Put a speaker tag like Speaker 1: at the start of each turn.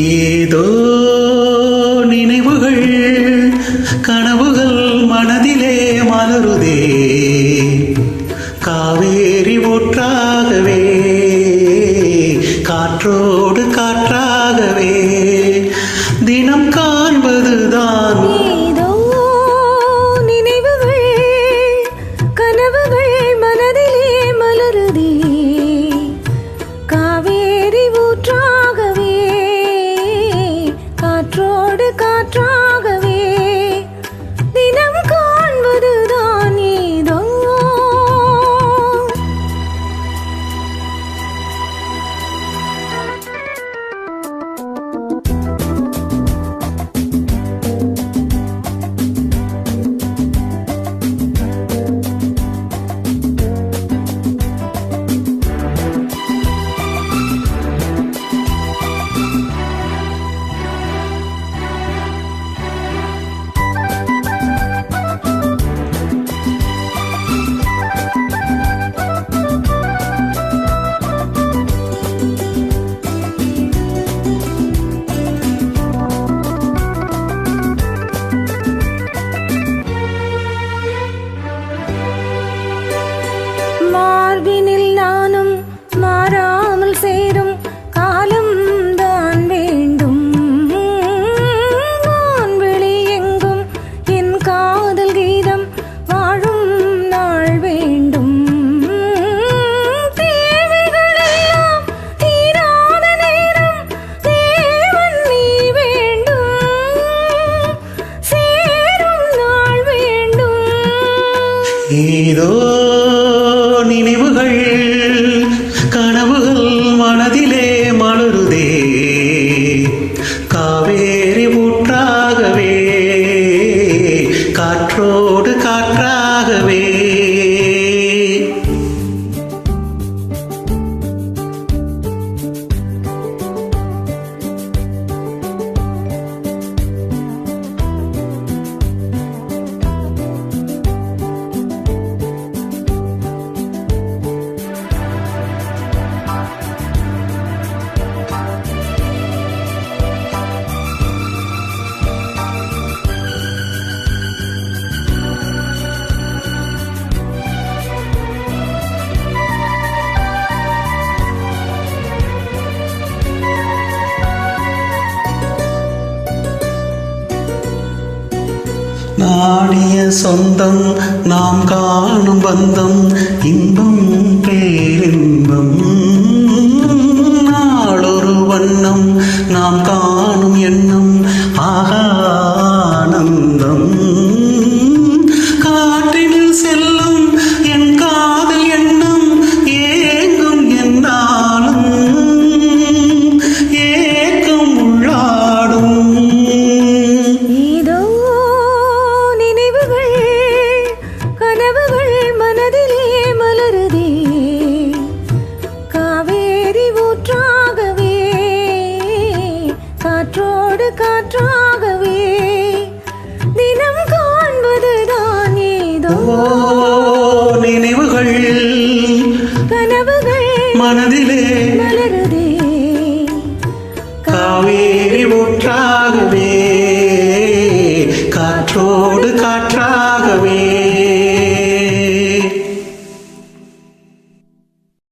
Speaker 1: ஏதோ நினைவுகள் கனவுகள் மனதிலே மலருதே, காவேரி ஊற்றாகவே காற்றோடு காற்றாகவே தினம் காண்பதுதான்.
Speaker 2: ஏதோ நினைவுகள் கனவுகள் மனதிலே மலருதே, காவேரி ஊற்றாகவே காற்றோடு காற்றாகவே தினம் காண்பதுதான். ஏதோ மார்பினில் நானும் மாறாமல் சேரும் காலம் தான் வேண்டும். வான்வெளி எங்கும் என் காதல் கீதம் வாழும் நாள் வேண்டும். தேவைகள் எல்லாம் தீராத நேரம் தேவன் நீ வேண்டும், சேரும் நாள் வேண்டும்.
Speaker 1: ஏதோ நினைவுகள் கனவுகள் மனதிலே மலருதே, காவேரி ஊற்றாகவே காற்றோடு காற்றாகவே நாடிய சொந்தம் நாம் காணும் பந்தம் இன்பம் பேரின்பம், நாளொரு வண்ணம் நாம் காணும் எண்ணம் ஆனந்தம். காற்றினில் செல்லும் என் காதல் எண்ணம் ஏங்கும் என்றாலும் ஏக்கம் உள்ளாடும்.
Speaker 2: ஏதோ நினைவுகள் கனவுகள் மனதிலே மலருதே, காவேரி ஊற்றாகவே காற்றோடு காற்றாகவே தினம் காண்பதுதான். ஏதோ
Speaker 1: நினைவுகள்
Speaker 2: கனவுகள்
Speaker 1: மனதிலே
Speaker 2: மலருதே,
Speaker 1: காவேரி ஊற்றாகவே